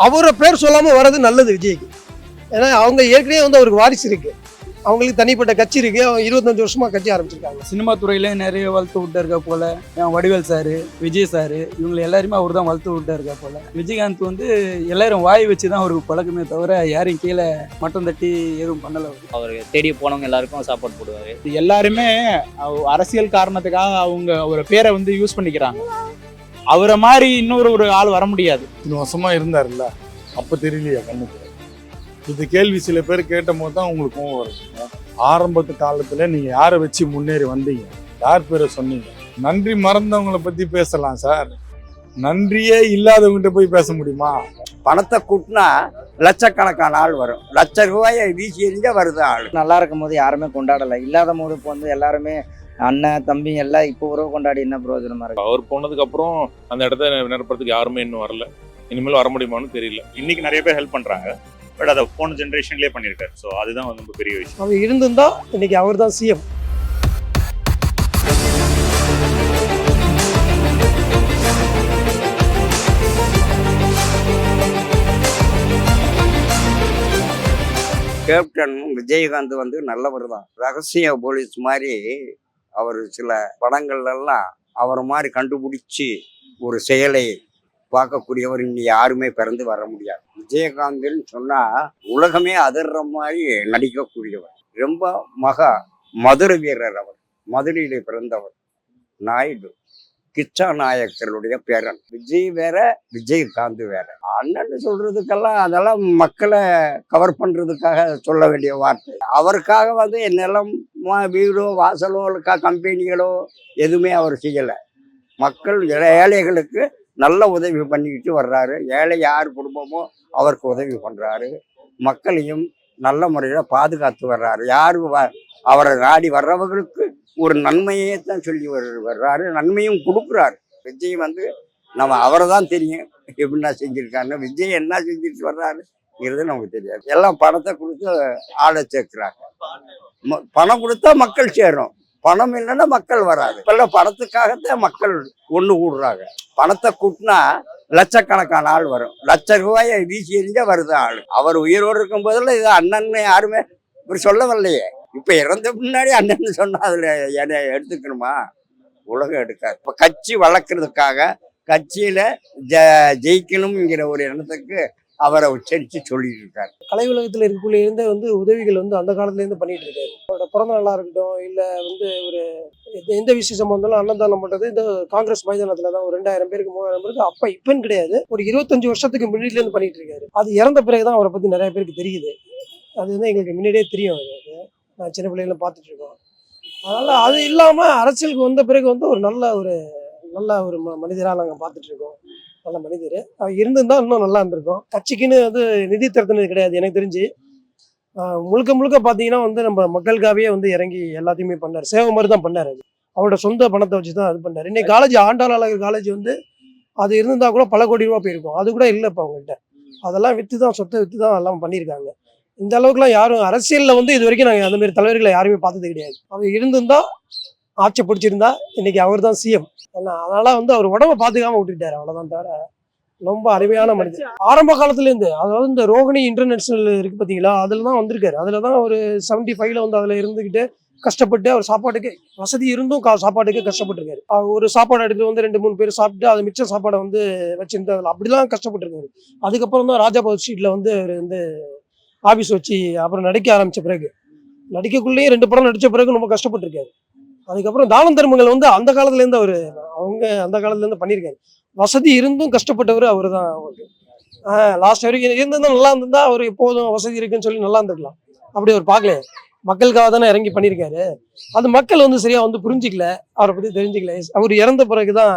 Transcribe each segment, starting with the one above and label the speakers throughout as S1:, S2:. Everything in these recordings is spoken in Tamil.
S1: அவரை பேர் சொல்லாம வர்றது நல்லது விஜய்க்கு. ஏன்னா அவங்க ஏற்கனவே வந்து அவருக்கு வாரிசு இருக்கு, அவங்களுக்கு தனிப்பட்ட கட்சி இருக்கு, அவங்க 25 வருஷமா கட்சி ஆரம்பிச்சிருக்காங்க.
S2: சினிமா துறையில நிறைய வளர்த்து விட்டாருக்கா போல. வடிவேல் சாரு, விஜய் சாரு, இவங்க எல்லாருமே அவர் தான் வளர்த்து விட்டாருக்கா போல. விஜயகாந்த் வந்து எல்லாரும் வாய் வச்சு தான் அவருக்கு பழக்கமே தவிர யாரையும் கீழே மட்டம் தட்டி எதுவும் பண்ணல.
S3: அவர் தேடி போனவங்க எல்லாருக்கும் சப்போர்ட் போடுவாரு.
S4: எல்லாருமே அரசியல் காரணத்துக்காக அவங்க ஒரு பேரை வந்து யூஸ் பண்ணிக்கிறாங்க. அவரை மாதிரி இன்னொரு ஆள் வர முடியாது.
S5: 3 வருஷமா இருந்தாருல்ல, அப்ப தெரியலையா கண்ணுக்கு? இது கேள்வி சில பேர் கேட்ட போது தான் உங்களுக்கு கோவம் வருதுங்க. ஆரம்பத்து காலத்துல நீங்க யாரை வச்சு முன்னேறி வந்தீங்க, யார் பேரை சொன்னீங்க? நன்றி மறந்தவங்களை பத்தி பேசலாம் சார், நன்றியே இல்லாதவங்கிட்ட போய் பேச முடியுமா?
S6: பணத்தை கூட்டினா லட்சக்கணக்கான ஆள் வரும், ₹1,00,000 வீசி எறிஞ்சா வருது ஆள்.
S7: நல்லா இருக்கும் போது யாருமே கொண்டாடலை, இல்லாத போது இப்போ வந்து எல்லாருமே அண்ணன் தம்பி எல்லாம் இப்போ உறவு கொண்டாடி என்ன பிரயோஜனமா இருக்கு?
S8: அவர் போனதுக்கு அப்புறம் அந்த இடத்த நிரப்புறதுக்கு யாருமே இன்னும் வரல, இனிமேல் வர முடியுமான்னு தெரியல.
S9: இன்னைக்கு நிறைய பேர் ஹெல்ப் பண்றாங்க, பட் அதை போன ஜென்ரேஷன்லேயே பண்ணியிருக்காரு. ஸோ அதுதான் வந்து ரொம்ப பெரிய விஷயம்.
S1: அவர் இருந்திருந்தா இன்னைக்கு அவர் தான் சிஎம்.
S6: கேப்டன் விஜயகாந்த் வந்து நல்லவர் தான், ரகசிய போலீஸ் மாதிரி. அவர் சில படங்கள்லாம் அவரை மாதிரி கண்டுபிடிச்சி ஒரு செயலை பார்க்கக்கூடியவர் இனி யாருமே பிறந்து வர முடியாது. விஜயகாந்த்னு சொன்னா உலகமே அதிர்ற மாதிரி நடிக்கக்கூடியவர். ரொம்ப மதுரை வீரர் அவர், மதுரையிலே பிறந்தவர். நாயுடு கிச்சா நாயக்கருடைய பேரன். விஜய் வேற, விஜயகாந்த் வேற. அண்ணன்னு சொல்றதுக்கெல்லாம் அதெல்லாம் மக்களை கவர் பண்றதுக்காக சொல்ல வேண்டிய வார்த்தை. அவருக்காக வந்து நிலம், வீடோ, வாசலோ, கம்பெனிகளோ எதுவுமே அவர் செய்யலை. மக்கள் ஏழைகளுக்கு நல்ல உதவி பண்ணிக்கிட்டு வர்றாரு. ஏழை யார் குடும்பமோ அவருக்கு உதவி பண்றாரு. மக்களையும் நல்ல முறையில் பாதுகாத்து வர்றாரு. யாரு அவரை நாடி வர்றவர்களுக்கு ஒரு நன்மையே தான் சொல்லி வர்றாரு, நன்மையும் கொடுக்குறாரு. விஜய் வந்து நம்ம அவரை தான் தெரியும் எப்படின்னா செஞ்சிருக்காருன்னு. விஜய் என்ன செஞ்சுட்டு வர்றாருங்கிறது நமக்கு தெரியாது. எல்லாம் பணத்தை கொடுத்து ஆளை சேர்க்குறாங்க. பணம் கொடுத்தா மக்கள் சேரும், பணம் இல்லைன்னா மக்கள் வராது. இப்பெல்லாம் பணத்துக்காகத்தான் மக்கள் ஒன்று கூடுறாங்க. பணத்தை கூட்டினா லட்சக்கணக்கான ஆள் வரும், ₹1,00,000 வீசி எறிஞ்சா வருது ஆள். அவர் உயிரோடு இருக்கும் போதெல்லாம் இது அண்ணன் யாருமே இப்படி சொல்லவில்லையே. இப்போ இறந்த முன்னாடி அண்ணன் சொன்னா அதில் என்னை எடுத்துக்கணுமா? உலகம் எடுக்காது. இப்போ கட்சி வளர்க்குறதுக்காக கட்சியில் ஜெயிக்கணுங்கிற ஒரு எண்ணத்துக்கு அவரை உச்சரித்து சொல்லிட்டு இருக்காரு.
S1: கலை உலகத்தில் இருக்கக்குள்ளே இருந்தே வந்து உதவிகள் வந்து அந்த காலத்துலேருந்து பண்ணிட்டு இருக்காரு. அவரோட பிறந்த நாளாக இருக்கட்டும், இல்லை வந்து ஒரு எந்த விசேஷமாக இருந்தாலும் அன்னதானம் பண்ணுறது இந்த காங்கிரஸ் மைதானத்தில் தான் ஒரு 2000 பேருக்கு 3000 பேருக்கு அப்போ இப்போன்னு கிடையாது, ஒரு 25 வருஷத்துக்கு முன்னாடிலேருந்து பண்ணிட்டு இருக்காரு. அது இறந்த பிறகு தான் அவரை பற்றி நிறைய பேருக்கு தெரியுது. அது வந்து எங்களுக்கு முன்னாடியே தெரியும். அது நான் சின்ன பிள்ளைகளை பார்த்துட்டு இருக்கோம். அதனால் அது இல்லாமல் அரசியலுக்கு வந்த பிறகு வந்து ஒரு நல்ல ஒரு மனிதராக நாங்கள் பார்த்துட்டு இருக்கோம். நல்ல மனிதர் அவர் இருந்திருந்தா இன்னும் நல்லா இருந்திருக்கும். கட்சிக்குன்னு வந்து நிதி திரட்டினது கிடையாது எனக்கு தெரிஞ்சு. முழுக்க பார்த்தீங்கன்னா வந்து நம்ம மக்களுக்காகவே வந்து இறங்கி எல்லாத்தையுமே பண்ணார். சேவை மாதிரி தான் பண்ணார். அது அவரோட சொந்த பணத்தை வச்சு தான் அது பண்ணார். இன்னைக்கு காலேஜ் ஆண்டாளர் காலேஜ் வந்து அது இருந்திருந்தா கூட பல கோடி ரூபா போயிருக்கும். அது கூட இல்லை இப்போ அவங்கள்ட்ட. அதெல்லாம் சொத்தை விற்று தான் எல்லாம் பண்ணியிருக்காங்க. இந்த அளவுக்குலாம் யாரும் அரசியலில் வந்து இது வரைக்கும் நாங்கள் அந்த மாதிரி தலைவர்களை யாருமே பார்த்தது கிடையாது. அவர் இருந்திருந்தா, ஆட்சி பிடிச்சிருந்தா இன்னைக்கு அவர் தான் சிஎம். அதனால வந்து அவர் உடம்பை பார்த்துக்காம விட்டுட்டாரு, அவ்வளவுதான். தவிர ரொம்ப அருமையான மனிதர். ஆரம்ப காலத்துலேருந்து, அதாவது இந்த ரோகிணி இன்டர்நேஷனல் இருக்கு பார்த்தீங்களா, அதில் தான் வந்திருக்காரு. அதில் தான் ஒரு 75ல் வந்து அதில் இருந்துக்கிட்டு கஷ்டப்பட்டு அவர் சாப்பாட்டுக்கு வசதி இருந்தும் சாப்பாட்டுக்கு கஷ்டப்பட்டுருக்காரு. ஒரு சாப்பாடு எடுத்து வந்து 2-3 பேர் சாப்பிட்டு அது மிச்ச சாப்பாடை வந்து வச்சுருந்து அதில் அப்படிலாம் கஷ்டப்பட்டுருக்காரு. அதுக்கப்புறம் தான் ராஜாபாத் ஸ்ட்ரீட்டில் வந்து அவர் வந்து ஆஃபீஸ் வச்சு அப்புறம் நடிக்க ஆரம்பித்த பிறகு, நடிக்கக்குள்ளேயே 2 படம் நடித்த பிறகு ரொம்ப கஷ்டப்பட்டுருக்காரு. அதுக்கப்புறம் தானம் தர்மங்கள் வந்து அந்த காலத்துலேருந்து அந்த காலத்துலேருந்து பண்ணியிருக்காரு. வசதி இருந்தும் கஷ்டப்பட்டவர் அவர் தான். அவருக்கு லாஸ்ட் வரைக்கும் இருந்திருந்தா நல்லா இருந்திருந்தா அவர் எப்போதும் வசதி இருக்குன்னு சொல்லி நல்லா இருந்திருக்கலாம். அப்படி அவர் பார்க்கல, மக்களுக்காக தானே இறங்கி பண்ணியிருக்காரு. அது மக்கள் வந்து சரியா வந்து புரிஞ்சிக்கல, அவரை பற்றி தெரிஞ்சிக்கல. அவர் இறந்த பிறகுதான்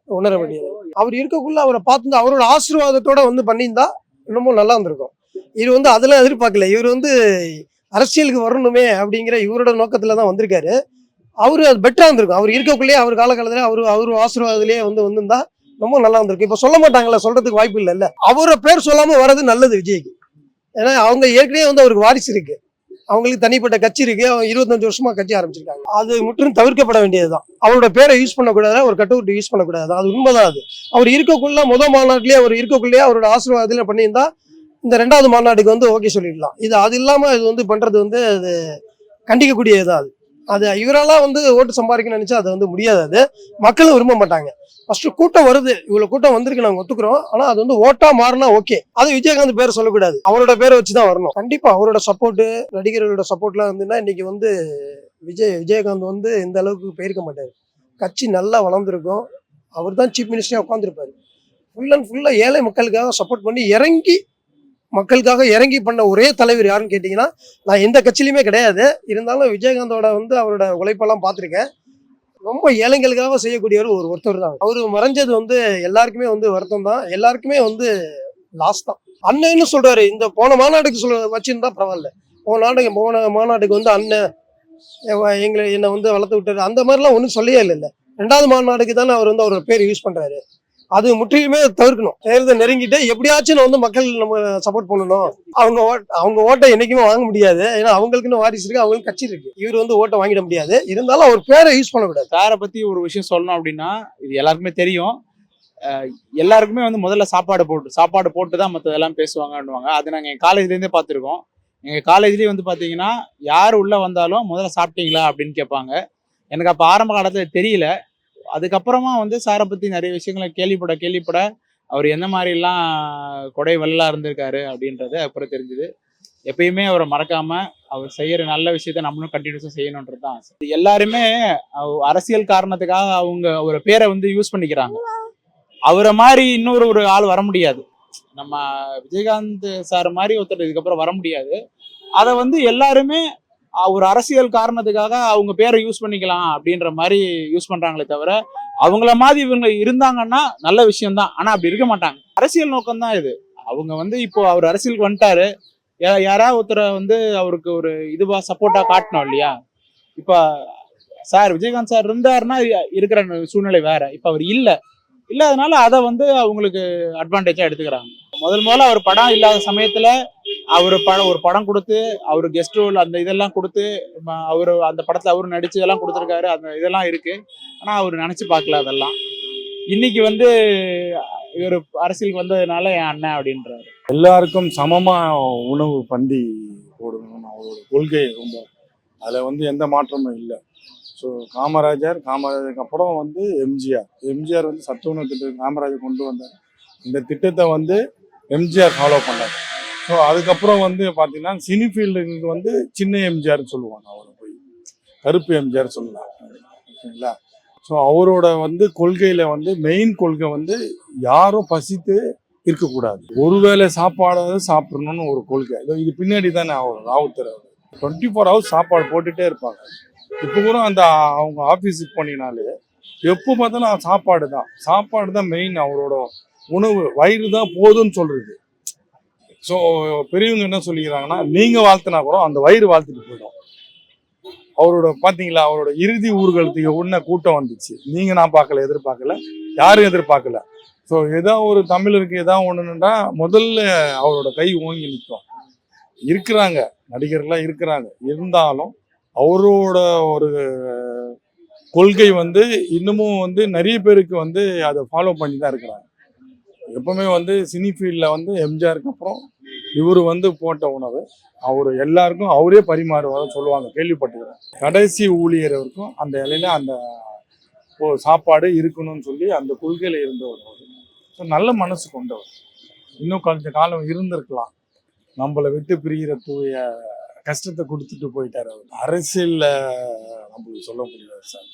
S1: உணர வேண்டியது. அவர் இருக்கக்குள்ள அவரை பார்த்து அவரோட ஆசீர்வாதத்தோட வந்து பண்ணியிருந்தா இன்னமும் நல்லா இருந்திருக்கும். இவர் வந்து அதெல்லாம் எதிர்பார்க்கல. இவர் வந்து அரசியலுக்கு வரணுமே அப்படிங்கிற இவரோட நோக்கத்துல தான் வந்திருக்காரு. அவரு அது பெட்டரா இருந்திருக்கும். அவர் இருக்கக்குள்ளேயே அவர் காலகாலத்துல அவரு ஆசீர்வாதத்திலேயே வந்திருந்தா ரொம்ப நல்லா இருந்திருக்கு. இப்ப சொல்ல மாட்டாங்கல்ல, சொல்றதுக்கு வாய்ப்பு இல்லைல்ல. அவரை பேர் சொல்லாம வர்றது நல்லது விஜய்க்கு. ஏன்னா அவங்க ஏற்கனவே வந்து அவருக்கு வாரிசு இருக்கு, அவங்களுக்கு தனிப்பட்ட கட்சி இருக்கு, அவங்க 25 வருஷமா கட்சி ஆரம்பிச்சிருக்காங்க. அது முற்றிலும் தவிர்க்கப்பட வேண்டியதுதான். அவரோட பேரை யூஸ் பண்ணக்கூடாது, ஒரு கட்டவுட் யூஸ் பண்ணக்கூடாது. அது உண்மைதான். அது அவர் இருக்கக்குள்ள மாநாட்டிலேயே அவர் இருக்கக்குள்ளேயே அவரோட ஆசீர்வாதத்தில் பண்ணியிருந்தா இந்த 2வது மாநாட்டுக்கு வந்து ஓகே சொல்லிடலாம். அது இல்லாம இது வந்து பண்றது வந்து அது கண்டிக்கக்கூடியதுதான். அது இவரால வந்து ஓட்டு சம்பாதிக்கணும்னு நினைச்சா அது வந்து முடியாது. அது மக்களும் விரும்ப மாட்டாங்க. ஃபர்ஸ்ட் கூட்டம் வருது, இவ்வளவு கூட்டம் வந்திருக்கு, நாங்க ஒத்துக்கிறோம். ஆனா அது வந்து ஓட்டா மாறினா ஓகே. அது விஜயகாந்த் பேரை சொல்லக்கூடாது, அவரோட பேரை வச்சுதான் வரணும். கண்டிப்பா அவரோட சப்போர்ட், நடிகர்களோட சப்போர்ட்லாம் இருந்துன்னா இன்னைக்கு வந்து விஜயகாந்த் வந்து இந்த அளவுக்கு போயிருக்க மாட்டாரு. கட்சி நல்லா வளர்ந்துருக்கும். அவர் தான் சீஃப் மினிஸ்டரே உட்காந்துருப்பாரு. ஃபுல் அண்ட் ஃபுல்லா ஏழை மக்களுக்காக சப்போர்ட் பண்ணி மக்களுக்காக இறங்கி பண்ண ஒரே தலைவர் யாருன்னு கேட்டிங்கன்னா, நான் எந்த கட்சியிலுமே கிடையாது. இருந்தாலும் விஜயகாந்தோட வந்து அவரோட உழைப்பெல்லாம் பார்த்துருக்கேன். ரொம்ப ஏழைங்களுக்காக செய்யக்கூடியவர் ஒருத்தர் தான். அவர் மறைஞ்சது வந்து எல்லாருக்குமே வந்து வருத்தம் தான், எல்லாருக்குமே வந்து லாஸ் தான். அண்ணன்னு சொல்றாரு, இந்த போன மாநாட்டுக்கு வச்சிருந்தா பரவாயில்ல. போன மாநாட்டுக்கு வந்து அண்ணன் என்னை வந்து வளர்த்து விட்டாரு, அந்த மாதிரிலாம் ஒன்றும் சொல்லவே இல்லை. 2வது மாநாட்டுக்கு தானே அவர் வந்து அவரோட பேர் யூஸ் பண்றாரு. அது முற்றிலுமே தவிர்க்கணும். தேர்தல் நெருங்கிட்டு எப்படியாச்சும் வந்து மக்கள் நம்ம சப்போர்ட் பண்ணணும். அவங்க ஓட்டை என்னைக்குமே வாங்க முடியாது. ஏன்னா அவங்களுக்குன்னு வாரிசு இருக்கு, அவங்களுக்கு கட்சி இருக்கு. இவர் வந்து ஓட்டை வாங்கிட முடியாது. இருந்தாலும் அவர் பேரை யூஸ் பண்ணக்கூடாது.
S4: சாரை பத்தி ஒரு விஷயம் சொல்லணும் அப்படின்னா, இது எல்லாருக்குமே தெரியும். எல்லாருக்குமே வந்து முதல்ல சாப்பாடு போட்டு தான் மற்றதெல்லாம் பேசுவாங்கன்னுவாங்க. அது நாங்கள் எங்கள் காலேஜ்லேருந்தே பார்த்துருக்கோம். எங்கள் காலேஜ்லேயே வந்து பார்த்தீங்கன்னா, யார் உள்ளே வந்தாலும் முதல்ல சாப்பிட்டீங்களா அப்படின்னு கேட்பாங்க. எனக்கு அப்போ ஆரம்ப காலத்தில் தெரியல. அதுக்கப்புறமா வந்து சாரை பற்றி நிறைய விஷயங்களை கேள்விப்பட அவர் எந்த மாதிரிலாம் கொடை வல்லா இருந்திருக்காரு அப்படின்றது அப்புறம் தெரிஞ்சுது. எப்பயுமே அவரை மறக்காம அவர் செய்யற நல்ல விஷயத்த நம்மளும் கண்டினியூஸாக செய்யணுன்றது தான் ஆசை. எல்லாருமே அரசியல் காரணத்துக்காக அவர் பேரை வந்து யூஸ் பண்ணிக்கிறாங்க. அவரை மாதிரி இன்னொரு ஆள் வர முடியாது. நம்ம விஜயகாந்த் சார் மாதிரி ஒருத்தர் இதுக்கப்புறம் வர முடியாது. அதை வந்து எல்லாருமே ஒரு அரசியல் காரணத்துக்காக அவங்க பேரை யூஸ் பண்ணிக்கலாம் அப்படின்ற மாதிரி யூஸ் பண்றாங்களே தவிர, அவங்கள மாதிரி இவங்க இருந்தாங்கன்னா நல்ல விஷயம்தான். ஆனா அப்படி இருக்க மாட்டாங்க. அரசியல் நோக்கம் தான் இது. அவங்க வந்து இப்போ அவர் அரசியலுக்கு வந்துட்டாரு, யாராவது ஒருத்தரை வந்து அவருக்கு ஒரு இதுவா சப்போர்ட்டா காட்டணும் இல்லையா? இப்ப விஜயகாந்த் சார் இருந்தாருன்னா இருக்கிற சூழ்நிலை வேற. இப்ப அவர் இல்லாதனால அதை வந்து அவங்களுக்கு அட்வான்டேஜா எடுத்துக்கிறாங்க. முதல்ல அவர் படம் இல்லாத சமயத்துல ஒரு படம் கொடுத்து அவரு கெஸ்ட் ரோல் அந்த இதெல்லாம் கொடுத்து அவரு அந்த படத்துல அவரு நடிச்சு இதெல்லாம் கொடுத்துருக்காரு. அந்த இதெல்லாம் இருக்கு. ஆனா அவரு நினைச்சு பார்க்கல அதெல்லாம். இன்னைக்கு வந்து இவர் அரசியலுக்கு வந்ததுனால என் அண்ணன் அப்படின்றாரு.
S5: எல்லாருக்கும் சமமா உணவு பந்தி போடணும்னு அவரோட கொள்கை ரொம்ப, அதில் வந்து எந்த மாற்றமும் இல்லை. ஸோ காமராஜருக்கு அப்புறம் வந்து எம்ஜிஆர் வந்து சத்துணவு திட்டம் காமராஜர் கொண்டு வந்தார். இந்த திட்டத்தை வந்து எம்ஜிஆர் ஃபாலோ பண்ணார். ஸோ அதுக்கப்புறம் வந்து பார்த்தீங்கன்னா சினி ஃபீல்டுக்கு வந்து சின்ன எம்ஜிஆர்னு சொல்லுவாங்க. அவரை போய் கருப்பு எம்ஜிஆர் சொல்லலாம். ஓகேங்களா? ஸோ அவரோட வந்து கொள்கையில் வந்து மெயின் கொள்கை வந்து யாரும் பசித்து இருக்கக்கூடாது, ஒருவேளை சாப்பாடாவது சாப்பிடணும்னு ஒரு கொள்கை. இது பின்னாடி தானே அவர் ராவுத்தர் 24 hours சாப்பாடு போட்டுகிட்டே இருப்பாங்க. இப்போ கூட அந்த அவங்க ஆஃபீஸுக்கு போனீங்கனாலே எப்போ பார்த்தாலும் சாப்பாடு தான் மெயின். அவரோட உணவு வயிறு தான் போதும்னு சொல்றது. ஸோ பெரியவங்க என்ன சொல்லிக்கிறாங்கன்னா, நீங்கள் வாழ்த்தினா கூட அந்த வயிறு வாழ்த்துட்டு போயிடும். அவரோட பார்த்தீங்களா, அவரோட இறுதி ஊர்வலத்துக்கு உடனே கூட்டம் வந்துச்சு. நான் எதிர்பார்க்கல, யாரும் எதிர்பார்க்கல. ஸோ ஏதாவது ஒரு தமிழருக்கு ஏதாவது ஒன்றுன்னா முதல்ல அவரோட கை ஓங்கி நிற்கும். இருக்கிறாங்க நடிகர்லாம் இருக்கிறாங்க. இருந்தாலும் அவரோட ஒரு கொள்கை வந்து இன்னமும் வந்து நிறைய பேருக்கு வந்து அதை ஃபாலோ பண்ணி தான் இருக்கிறாங்க. எப்பவுமே வந்து சினி ஃபீல்டில் வந்து எம்ஜிஆருக்கு அப்புறம் இவர் வந்து போட்ட உணவு அவர் எல்லாருக்கும் அவரே பரிமாறுவார் சொல்லுவாங்க, கேள்விப்பட்டிருக்கிறேன். கடைசி ஊழியர் வரைக்கும் அந்த இலையில அந்த சாப்பாடு இருக்கணும்னு சொல்லி அந்த கொள்கையில் இருந்தவர். ஸோ நல்ல மனசு கொண்டவர். இன்னும் கொஞ்சம் காலம் இருந்திருக்கலாம். நம்மளை விட்டு பிரிகிற தூய கஷ்டத்தை கொடுத்துட்டு போயிட்டார் அவர். அரசியலில் நம்மளுக்கு சொல்ல முடியாது சார்.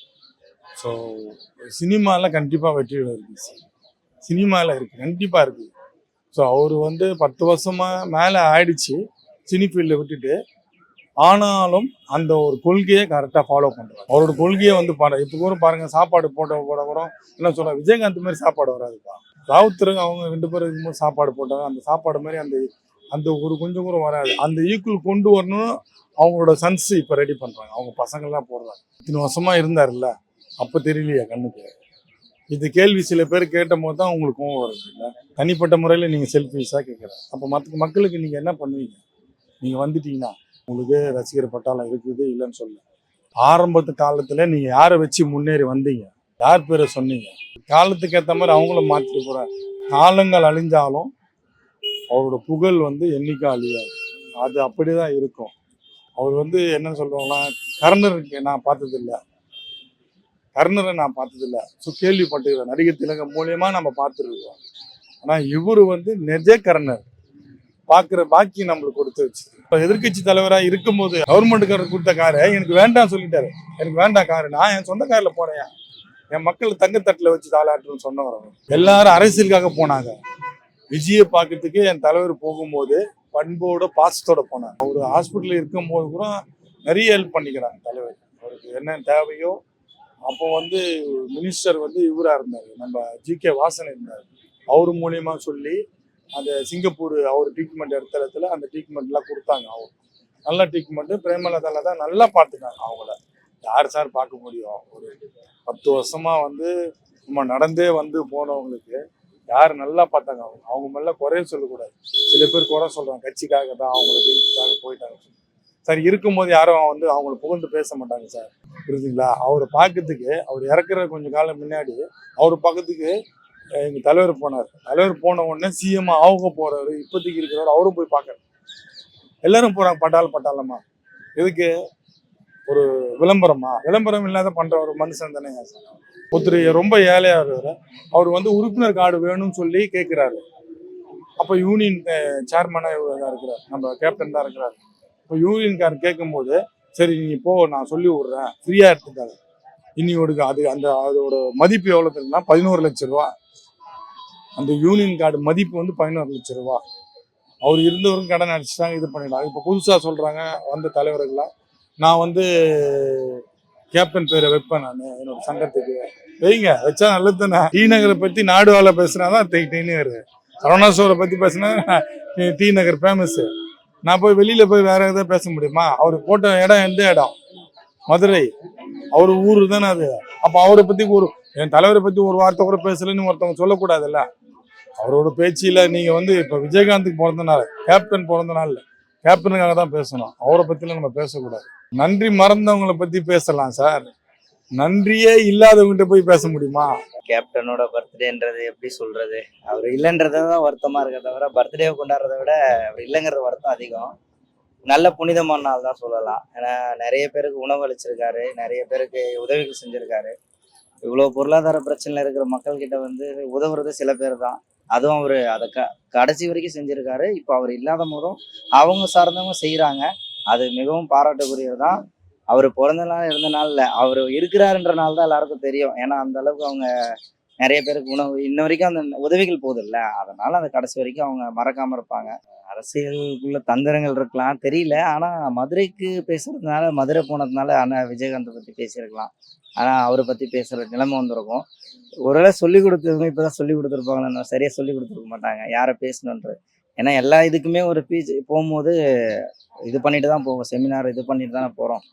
S5: ஸோ சினிமாவில் கண்டிப்பாக வெற்றிகள் இருக்குது சார். சினிமாவில் இருக்குது, கண்டிப்பாக இருக்குது. ஸோ அவர் வந்து 10 வருஷமாக மேலே ஆயிடுச்சு சினி ஃபீல்டில் விட்டுட்டு. ஆனாலும் அந்த ஒரு கொள்கையை கரெக்டாக ஃபாலோ பண்ணுறாரு. அவரோட கொள்கையை வந்து இப்போ கூட பாருங்கள், சாப்பாடு போட்ட கூட என்ன சொல்கிறார், விஜயகாந்த் மாதிரி சாப்பாடு வராதுப்பா. ராவுத்தர் அவங்க 2 பேரும் இருக்கும்போது சாப்பாடு போட்டாங்க. அந்த சாப்பாடு மாதிரி அந்த ஒரு கொஞ்சம் கூட வராது. அந்த ஈக்குவல் கொண்டு வரணும். அவங்களோட சன்ஸ் இப்போ ரெடி பண்ணுறாங்க, அவங்க பசங்கள்லாம் போடுறாங்க. இத்தனை வருஷமாக இருந்தார்ல, அப்போ தெரியலையா கண்ணுக்கு? இது கேள்வி சில பேர் கேட்ட போது தான் உங்களுக்கு கோவம் வருது இல்லை? தனிப்பட்ட முறையில் நீங்கள் செல்ஃபிஷாக கேட்குறேன். அப்போ மக்களுக்கு நீங்கள் என்ன பண்ணுவீங்க? நீங்கள் வந்துட்டீங்கன்னா உங்களுக்கு ரசிகர் பட்டாளம் இருக்குது இல்லைன்னு சொல்ல. ஆரம்பத்து காலத்துல நீங்க யாரை வச்சு முன்னேறி வந்தீங்க, யார் பேரை சொன்னீங்க, காலத்துக்கு ஏற்ற மாதிரி அவங்களும் மாற்றிட்டு போறாங்க. காலங்கள் அழிஞ்சாலும் அவரோட புகழ் வந்து என்னைக்கு அழியாது. அது அப்படிதான் இருக்கும். அவர் வந்து என்ன சொல்லுவாங்கன்னா, கர்ணருக்கு நான் பார்த்ததில்லை, கர்ணரை நான் பார்த்ததில்லை, கேள்விப்பட்டிருக்கேன், நடிகர் திலகம் மூலியமா நம்ம பார்த்துருக்கோம். ஆனா இவரு வந்து நிஜ கர்ணர், பார்க்குற பாக்கி நம்மளுக்கு கொடுத்து வச்சு. இப்போ எதிர்கட்சி தலைவராக இருக்கும்போது கவர்மெண்ட்டுக்காரர் கொடுத்த காரை எனக்கு வேண்டாம் சொல்லிட்டாரு. எனக்கு வேண்டாம் காரு, நான் என் சொந்த காரில் போறேன், என் மக்கள் தங்கத்தட்டில் வச்சு தாளாட்டுன்னு சொன்னவர் அவர். எல்லாரும் அரசியலுக்காக போனாங்க. விஜயை பார்க்கறதுக்கு என் தலைவர் போகும்போது பண்போட பாசத்தோட போனாங்க. அவர் ஹாஸ்பிட்டலில் இருக்கும்போது கூட நிறைய ஹெல்ப் பண்ணிக்கிறாங்க தலைவர். அவருக்கு என்ன தேவையோ அப்போ வந்து மினிஸ்டர் வந்து இவராக இருந்தார், நம்ம ஜி.கே. வாசன் இருந்தார். அவர் மூலியமா சொல்லி அந்த சிங்கப்பூர் அவர் ட்ரீட்மெண்ட் எடுத்த இடத்துல அந்த ட்ரீட்மெண்ட்லாம் கொடுத்தாங்க. அவர் நல்ல ட்ரீட்மெண்ட்டு. பிரேமலதால தான் நல்லா பார்த்துட்டாங்க அவங்கள. யார் சார் பார்க்க முடியும்? ஒரு 10 வருஷமா வந்து நம்ம நடந்தே வந்து போனவங்களுக்கு யார் நல்லா பார்த்தாங்க? அவங்க மேல குறைய சொல்லக்கூடாது. சில பேர் குறை சொல்றாங்க, கட்சிக்காக தான் அவங்களுக்கு ஹெல்ப்புக்காக போயிட்டாங்க சார். இருக்கும்போது யாரும் வந்து அவங்கள புகழ்ந்து பேச மாட்டாங்க சார், புரியுதுங்களா? அவரை பார்க்கறதுக்கு, அவர் இறக்குற கொஞ்சம் காலம் முன்னாடி அவர் பார்க்கறதுக்கு எங்கள் தலைவர் போனார். தலைவர் போன உடனே சிஎம் அவங்க போறாரு, இப்போதைக்கு இருக்கிறவர் அவரும் போய் பார்க்கறாரு. எல்லாரும் போறாங்க பட்டாளமா. எதுக்கு? ஒரு விளம்பரமா? விளம்பரம் இல்லாத பண்ற ஒரு மனுஷன் தானே சார். ஒருத்தர் ரொம்ப ஏழையா இருக்கிறாரு, அவர் வந்து உறுப்பினர் கார்டு வேணும்னு சொல்லி கேட்கிறாரு. அப்போ யூனியன் சேர்மனா இவர் தான் இருக்கிறார், நம்ம கேப்டன் தான் இருக்கிறார். இப்போ யூனியன் கார்டு கேட்கும்போது சரி நீ போ, நான் சொல்லி விடுறேன், ஃப்ரீயா எடுத்துட்டாரு. இன்னையோடுக்கு அது அந்த அதோட மதிப்பு எவ்வளோ தெரியுமா? 11 லட்சம் ரூபா. அந்த யூனியன் கார்டு மதிப்பு வந்து 11 லட்சம் ரூபா. அவர் இருந்தவரும் கடன் அடிச்சுட்டாங்க, இது பண்ணிட்டாங்க. இப்போ புதுசாக சொல்றாங்க வந்த தலைவர்கள்லாம், நான் வந்து கேப்டன் பேரை வைப்பேன், நான் என்னோட சங்கத்துக்கு வைங்க, வச்சா நல்லது தானே. டி நகரை பத்தி நாடு வாழ பேசுனாதான் டீனகர், சரவணாசோரை பத்தி பேசுனா டி நகர் ஃபேமஸ். நான் போய் வெளியில போய் வேற எதாவது பேச முடியுமா? அவர் போட்ட இடம் எந்த இடம்? மதுரை. அவர் ஊரு தானே அது. அப்ப அவரை பத்தி என் தலைவரை பத்தி ஒரு வார்த்தை கூட பேசலன்னு ஒருத்தவங்க சொல்லக்கூடாதுல்ல. அவரோட பேச்சில நீங்க வந்து இப்ப விஜயகாந்துக்கு பிறந்த நாள், கேப்டன் பிறந்த நாள், கேப்டனுக்காக தான் பேசணும், அவரை பத்திலாம் நம்ம பேசக்கூடாது. நன்றி மறந்தவங்களை பத்தி பேசலாம் சார், நன்றியே இல்லாதவங்ககிட்ட போய் பேச முடியுமா?
S7: கேப்டனோட பர்த்டேன்றது எப்படி சொல்றது, அவர் இல்லைன்றதான் வருத்தமா இருக்க தவிர பர்த்டேவை கொண்டாடுறத விட அவர் இல்லைங்கிறது வருத்தம் அதிகம். நல்ல புனிதமான நாள் தான் சொல்லலாம். ஏன்னா நிறைய பேருக்கு உணவு அளிச்சிருக்காரு, நிறைய பேருக்கு உதவிகள் செஞ்சிருக்காரு. இவ்வளோ பொருளாதார பிரச்சனையில் இருக்கிற மக்கள்கிட்ட வந்து உதவுறது சில பேர் தான். அதுவும் அவர் அதை கடைசி வரைக்கும் செஞ்சிருக்காரு. இப்போ அவர் இல்லாத போதும் அவங்க சார்ந்தவங்க செய்கிறாங்க. அது மிகவும் பாராட்டுக்குரியது தான். அவர் பிறந்த நாள் இருந்த நாளில் அவர் இருக்கிறாருன்ற நாள் தான் எல்லாருக்கும் தெரியும். ஏன்னா அந்த அளவுக்கு அவங்க நிறைய பேருக்கு உணவு இன்ன வரைக்கும் அந்த உதவிகள் போதில்ல, அதனால அந்த கடைசி வரைக்கும் அவங்க மறக்காம இருப்பாங்க. அரசியலுக்குள்ள தந்திரங்கள் இருக்கலாம் தெரியல, ஆனா மதுரைக்கு பேசுறதுனால, மதுரை போனதுனால அண்ணா விஜயகாந்தை பத்தி பேசியிருக்கலாம். ஆனா அவரை பத்தி பேசுற நிலைமை வந்திருக்கும். ஒருவேளை சொல்லி கொடுத்தவங்க இப்பதான் சொல்லி கொடுத்துருப்பாங்க, சரியா சொல்லி கொடுத்துருக்க மாட்டாங்க யாரை பேசணுன்றது. ஏன்னா எல்லா இதுக்குமே ஒரு பீச் போகும்போது இது பண்ணிட்டு தான் போவோம், செமினார் இது பண்ணிட்டு தானே போறோம்.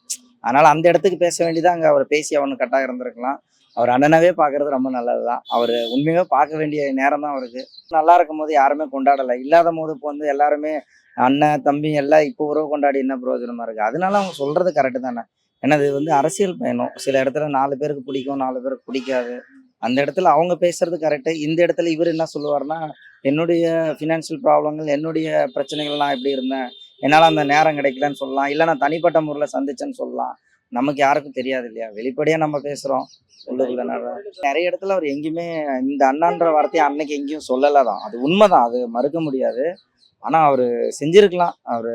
S7: அதனால அந்த இடத்துக்கு பேச வேண்டியதான் அங்கே அவர் பேசி அவனு கட்டாயம் இருந்திருக்கலாம். அவர் அண்ணனாவே பார்க்கறது ரொம்ப நல்லதுதான். அவர் உண்மையாவே பார்க்க வேண்டிய நேரம் தான் அவருக்கு. நல்லா இருக்கும் போது யாருமே கொண்டாடலை, இல்லாத போது இப்போ வந்து எல்லாருமே அண்ணன் தம்பி எல்லாம் இப்போ உறவு கொண்டாடி என்ன பிரயோஜனமா இருக்கு? அதனால அவங்க சொல்றது கரெக்டு தானே. ஏன்னா இது வந்து அரசியல் பயணம். சில இடத்துல 4 பேருக்கு பிடிக்கும், 4 பேருக்கு பிடிக்காது. அந்த இடத்துல அவங்க பேசுறது கரெக்டு. இந்த இடத்துல இவர் என்ன சொல்லுவாருன்னா, என்னுடைய ஃபினான்ஷியல் ப்ராப்ளங்கள், என்னுடைய பிரச்சனைகள், நான் எப்படி இருந்தேன், என்னால் அந்த நேரம் கிடைக்கலன்னு சொல்லலாம், இல்லை நான் தனிப்பட்ட முறையில் சந்திச்சேன்னு சொல்லலாம். நமக்கு யாருக்கும் தெரியாது இல்லையா, வெளிப்படையாக நம்ம பேசுகிறோம். உள்ளுக்குள்ள நிறைய இடத்துல அவர் எங்கேயுமே இந்த அண்ணான்ற வார்த்தையை அன்னைக்கு எங்கேயும் சொல்லலை தான். அது உண்மைதான், அது மறுக்க முடியாது. ஆனால் அவர் செஞ்சிருக்கலாம், அவர்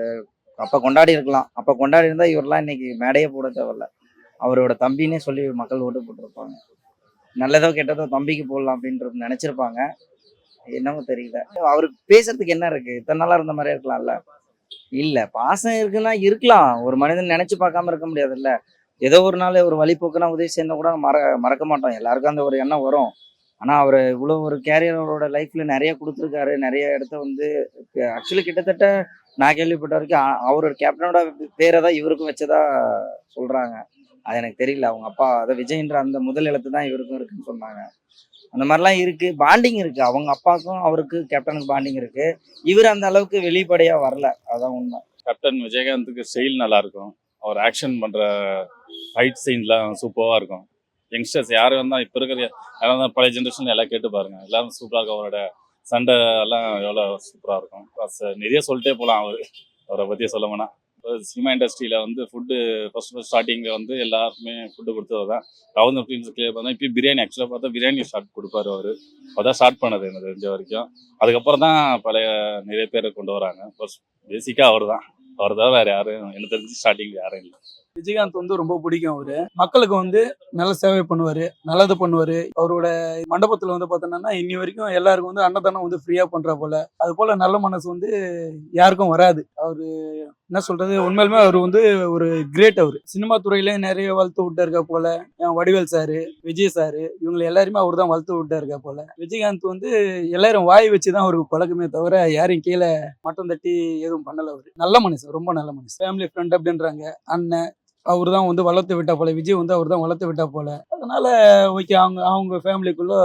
S7: அப்போ கொண்டாடி இருக்கலாம். அப்போ கொண்டாடி இருந்தால் இவரெல்லாம் இன்னைக்கு மேடையே போட தேவையில்ல. அவரோட தம்பின்னே சொல்லி மக்கள் ஓட்டு போட்டிருப்பாங்க. நல்லதோ கெட்டதோ தம்பிக்கு போடலாம் அப்படின்றது நினச்சிருப்பாங்க. என்னமோ தெரியல. அவர் பேசுறதுக்கு என்ன இருக்கு? இத்தனை நாளாக இருந்த மாதிரியே இருக்கலாம்ல. இல்லை, பாசம் இருக்குன்னா இருக்கலாம். ஒரு மனிதன் நினச்சி பார்க்காம இருக்க முடியாதுல்ல. ஏதோ ஒரு நாள் ஒரு வழிபோக்குனா உதவி செய்யணும் கூட மறக்க மாட்டோம். எல்லாருக்கும் அந்த ஒரு எண்ணம் வரும். ஆனால் அவர் இவ்வளோ ஒரு கேரியரோட லைஃப்பில் நிறைய கொடுத்துருக்காரு. நிறைய இடத்த வந்து ஆக்சுவலி கிட்டத்தட்ட நான் கேள்விப்பட்ட வரைக்கும் அவரோட கேப்டனோட பேரை தான் இவருக்கும் வச்சதா சொல்கிறாங்க. அது எனக்கு தெரியல. அவங்க அப்பா அதை விஜய்ன்ற அந்த முதல் எழுத்து தான் இவருக்கும் இருக்குன்னு சொன்னாங்க. அந்த மாதிரிலாம் இருக்குது. பாண்டிங் இருக்குது, அவங்க அப்பாவுக்கும் அவருக்கு கேப்டனுக்கு பாண்டிங் இருக்குது. இவர் அந்த அளவுக்கு வெளிப்படையாக வரல, அதான் உண்மை.
S8: கேப்டன் விஜயகாந்துக்கு ஸ்டைல் நல்லா இருக்கும். அவர் ஆக்ஷன் பண்ற ஃபைட் சீன்லாம் சூப்பராக இருக்கும். யங்ஸ்டர்ஸ் யார் வந்தால் இப்போ இருக்கிற யாராவது பழைய ஜென்ரேஷன் எல்லாம் கேட்டு பாருங்க, எல்லாரும் சூப்பராக இருக்கும். அவரோட சண்டை எல்லாம் எவ்வளோ சூப்பராக இருக்கும். ப்ளஸ் நிறைய சொல்லிட்டே போகலாம் அவரை பற்றி சொல்ல போனால். சினிமா இண்டஸ்ட்ரியில் வந்து ஃபுட்டு ஃபர்ஸ்ட் ஸ்டார்டிங்கில் வந்து எல்லாருக்குமே ஃபுட்டு கொடுத்தவர் தான். ராகுல் ஃபிலிம்ஸ் கிளியர் பார்த்தா இப்போ பிரியாணி ஆக்சுவலாக பார்த்தா பிரியாணி ஸ்டார்ட் கொடுப்பாரு அவர். அதான் ஸ்டார்ட் பண்ணது எனக்கு தெரிஞ்ச வரைக்கும். அதுக்கப்புறம் தான் பழைய நிறைய பேரை கொண்டு வராங்க. ஃபர்ஸ்ட் பேசிக்காக அவர் தான் வேறு யாரும் எனக்கு தெரிஞ்சு ஸ்டார்டிங் யாரும் இல்லை.
S2: விஜயகாந்த் வந்து ரொம்ப பிடிக்கும். அவரு மக்களுக்கு வந்து நல்ல சேவை பண்ணுவாரு, நல்லது பண்ணுவாரு. அவரோட மண்டபத்துல வந்து பார்த்தோம்னா இன்னி வரைக்கும் எல்லாருக்கும் வந்து அன்னதானம் வந்து ஃப்ரீயா பண்ற போல. அது போல நல்ல மனசு வந்து யாருக்கும் வராது. அவரு என்ன சொல்றது, உண்மையிலுமே அவர் வந்து ஒரு கிரேட். அவரு சினிமா துறையில நிறைய வளர்த்து விட்டாருக்கா போல. வடிவேல் சாரு, விஜய் சாரு, இவங்களை எல்லாருமே அவர் தான் வளர்த்து விட்டாருக்கா போல. விஜயகாந்த் வந்து எல்லாரும் வாய் வச்சுதான் அவருக்கு பழக்கமே தவிர யாரையும் கீழே மட்டம் தட்டி எதுவும் பண்ணல. அவரு நல்ல மனுஷன், ரொம்ப நல்ல மனுஷன். ஃபேமிலி ஃப்ரெண்ட் அப்படின்றாங்க. அண்ணன் அவர் தான் வந்து வளர்த்து விட்டா போல. விஜய் வந்து அவர் தான் வளர்த்து விட்டா போல. அதனால ஓகே, அவங்க ஃபேமிலிக்குள்ள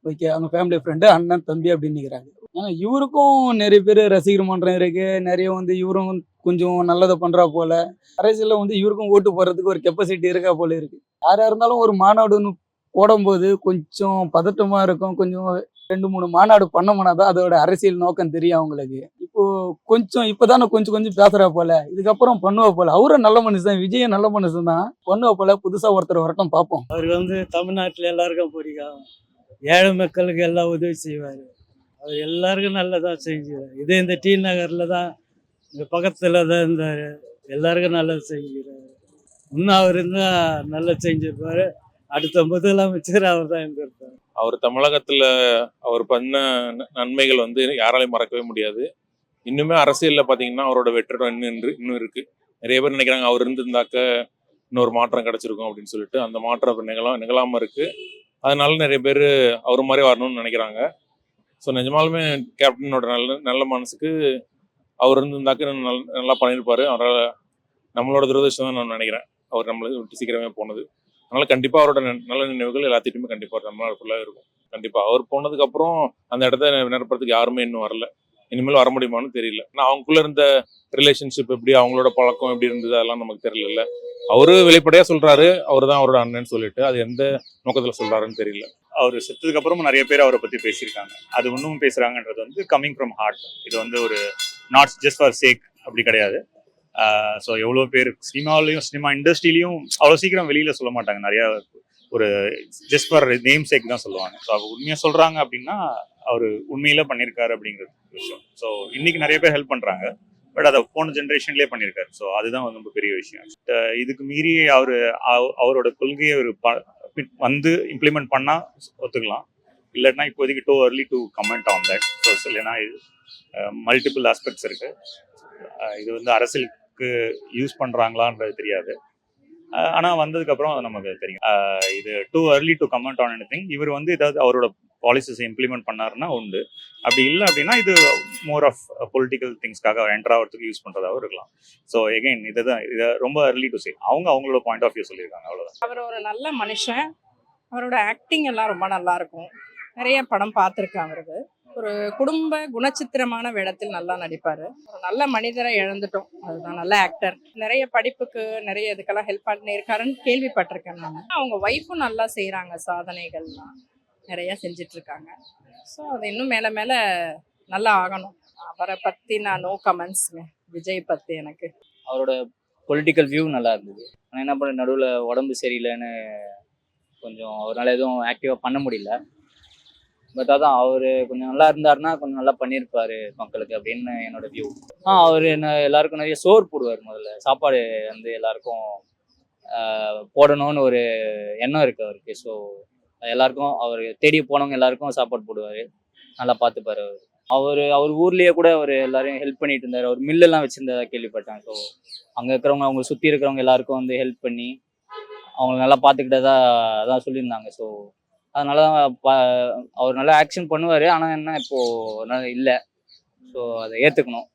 S2: ஓகே, அவங்க ஃபேமிலி ஃப்ரெண்டு, அண்ணன் தம்பி அப்படின்னு நிற்கிறாங்க. ஏன்னா இவருக்கும் நிறைய பேர் ரசிகர் மன்றம் இருக்கு. நிறைய வந்து இவரும் கொஞ்சம் நல்லதை பண்றா போல. அரசியல்ல வந்து இவருக்கும் ஓட்டு போடுறதுக்கு ஒரு கெப்பாசிட்டி இருக்கா போல இருக்கு. யாரா இருந்தாலும் ஒரு மாநாடுன்னு போடும்போது கொஞ்சம் பதட்டமா இருக்கும். கொஞ்சம் 2-3 மாநாடு பண்ணோம்னாதான் அதோட அரசியல் நோக்கம் தெரியும் அவங்களுக்கு. இப்போ கொஞ்சம் இப்பதானே கொஞ்சம் பேசுறா போல. இதுக்கப்புறம் பண்ணுவா போல. அவரும் நல்ல மனுஷன், விஜயும் நல்ல மனுஷன் தான். பண்ணுவா போல. புதுசா ஒருத்தர் வரட்டும், பார்ப்போம்.
S10: அவர் வந்து தமிழ்நாட்டில் எல்லாருக்கும் பிடிக்கும். ஏழை மக்களுக்கு எல்லாம் உதவி செய்வார். அவர் எல்லாருக்கும் நல்லதாக செஞ்சுவார். இதே இந்த டி நகரில் தான், இந்த பக்கத்தில் தான் இருந்தார். எல்லாருக்கும் நல்லது செஞ்சுக்கிறார். இன்னும் அவர் இருந்தால் நல்லா செஞ்சிருப்பார். அடுத்த முதலமைச்சர் அவர் தான் இருந்திருப்பார்.
S8: அவர் தமிழகத்தில் அவர் பண்ண நன்மைகள் வந்து யாராலையும் மறக்கவே முடியாது. இன்னுமே அரசியலில் பார்த்தீங்கன்னா அவரோட வெற்றிடம் இன்னும் இருக்குது. நிறைய பேர் நினைக்கிறாங்க அவர் இருந்திருந்தாக்க இன்னொரு மாற்றம் கிடச்சிருக்கும் அப்படின்னு சொல்லிட்டு. அந்த மாற்றம் நிகழாமல் இருக்குது. அதனால நிறைய பேர் அவர் மாதிரி வரணும்னு நினைக்கிறாங்க. ஸோ நிஜமாலுமே கேப்டனோட நல்ல மனசுக்கு அவர் இருந்திருந்தாக்க நல்லா பண்ணியிருப்பார். அவரால் நம்மளோட துரதிருஷ்டம் தான் நான் நினைக்கிறேன் அவர் நம்மளை விட்டு சீக்கிரமே போனது. அதனால கண்டிப்பாக அவரோட நல்ல நினைவுகள் எல்லாத்திட்டையுமே கண்டிப்பாக தமிழ்நாடு ஃபுல்லாக இருக்கும். கண்டிப்பாக அவர் போனதுக்கப்புறம் அந்த இடத்த நிரப்புறதுக்கு யாருமே இன்னும் வரல. இனிமேல் வர முடியுமான்னு தெரியல. ஆனால் அவங்களுக்குள்ள இருந்த ரிலேஷன்ஷிப் எப்படி, அவங்களோட பழக்கம் எப்படி இருந்தது, அதெல்லாம் நமக்கு தெரியல. அவரு வெளிப்படையாக சொல்றாரு அவர் தான் அவரோட அண்ணன்னு சொல்லிட்டு. அது எந்த நோக்கத்தில் சொல்றாருன்னு தெரியல.
S9: அவர் செத்ததுக்கு அப்புறமும் நிறைய பேர் அவரை பத்தி பேசியிருக்காங்க. அது இன்னும் பேசுறாங்கன்றது வந்து கம்மிங் ஃப்ரம் ஹார்ட். இது வந்து ஒரு நாட் ஜஸ்ட் ஃபார் சேக் அப்படி கிடையாது. ஸோ எவ்வளோ பேர் சினிமாவிலையும் சினிமா இண்டஸ்ட்ரியிலையும் அவ்வளோ சீக்கிரம் வெளியில சொல்ல மாட்டாங்க. நிறைய ஒரு ஜஸ்ட் ஃபார் நேம் சேக் தான் சொல்லுவாங்க. ஸோ அவர் உண்மையாக சொல்றாங்க அப்படின்னா அவர் உண்மையில பண்ணியிருக்காரு அப்படிங்கிற விஷயம். ஸோ இன்னைக்கு நிறைய பேர் ஹெல்ப் பண்றாங்க. பட் அதை போன ஜென்ரேஷன்லேயே பண்ணியிருக்காரு. ஸோ அதுதான் ரொம்ப பெரிய விஷயம். இதுக்கு மீறி அவரோட கொள்கையை ஒரு வந்து இம்ப்ளிமெண்ட் பண்ணா ஒத்துக்கலாம். இல்லைன்னா இப்போதைக்கு too early to comment on that. So இல்லைன்னா மல்டிபிள் ஆஸ்பெக்ட்ஸ் இருக்கு. இது வந்து அரசியலுக்கு யூஸ் பண்றாங்களான்றது தெரியாது. ஆனால் வந்ததுக்கப்புறம் அது நமக்கு தெரியும். இது too early to comment on anything. இவர் வந்து ஏதாவது அவரோட பாலிசிஸை இம்ப்ளிமெண்ட் பண்ணாருன்னா உண்டு. அப்படி இல்லை அப்படின்னா இது மோர் ஆஃப் பொலிட்டிக்கல் திங்ஸ்க்காக என்டர் ஆகிறதுக்கு யூஸ் பண்ணுறதாகவும் இருக்கலாம். ஸோ எகைன் இதை ரொம்ப early டு சே. அவங்களோட பாயிண்ட் ஆஃப் வியூ சொல்லியிருக்காங்க, அவ்வளோதான்.
S11: அவர் ஒரு நல்ல மனுஷன். அவரோட ஆக்டிங் எல்லாம் ரொம்ப நல்லா இருக்கும். நிறைய படம் பார்த்துருக்கேன். அவருக்கு ஒரு குடும்ப குணச்சித்திரமான வேடத்தில் நல்லா நடிப்பார். ஒரு நல்ல மனிதரை இழந்துட்டோம், அதுதான். நல்ல ஆக்டர். நிறைய படிப்புக்கு நிறைய இதுக்கெல்லாம் ஹெல்ப் பண்ணியிருக்காருன்னு கேள்விப்பட்டிருக்கேன் நான். அவங்க ஒய்ஃபும் நல்லா செய்கிறாங்க, சாதனைகள்லாம் நிறைய செஞ்சிட்டு இருக்காங்க. ஸோ அது இன்னும் மேலே மேலே நல்லா ஆகணும். அவரை பற்றி நான் நோ கமெண்ட்ஸுங்க. விஜய் பற்றி எனக்கு
S3: அவரோட பொலிட்டிக்கல் வியூ நல்லா இருந்தது. ஆனால் என்ன பண்ண, நடுவில் உடம்பு சரியில்லைன்னு கொஞ்சம் அவரால் எதுவும் ஆக்டிவாக பண்ண முடியல. பட் அதான் அவர் கொஞ்சம் நல்லா இருந்தாருன்னா கொஞ்சம் நல்லா பண்ணியிருப்பாரு மக்களுக்கு அப்படின்னு என்னோட வியூ. அவர் என்ன எல்லாருக்கும் நிறைய சோறு போடுவார். முதல்ல சாப்பாடு வந்து எல்லாருக்கும் போடணும்னு ஒரு எண்ணம் இருக்குது அவருக்கு. ஸோ எல்லாருக்கும் அவர் தேடி போனவங்க எல்லாருக்கும் சாப்பாடு போடுவார், நல்லா பார்த்துப்பார். அவர் ஊர்லேயே கூட அவர் எல்லாரையும் ஹெல்ப் பண்ணிட்டு இருந்தார். அவர் மில்லெல்லாம் வச்சுருந்ததா கேள்விப்பட்டேன். ஸோ அங்கே இருக்கிறவங்க, அவங்க சுற்றி இருக்கிறவங்க எல்லாருக்கும் வந்து ஹெல்ப் பண்ணி அவங்களை நல்லா பார்த்துக்கிட்டதா அதான் சொல்லியிருந்தாங்க. ஸோ அதனால தான் அவர் நல்லா ஆக்ஷன் பண்ணுவார். ஆனால் என்ன இப்போது இல்லை. ஸோ அதை ஏற்றுக்கணும்.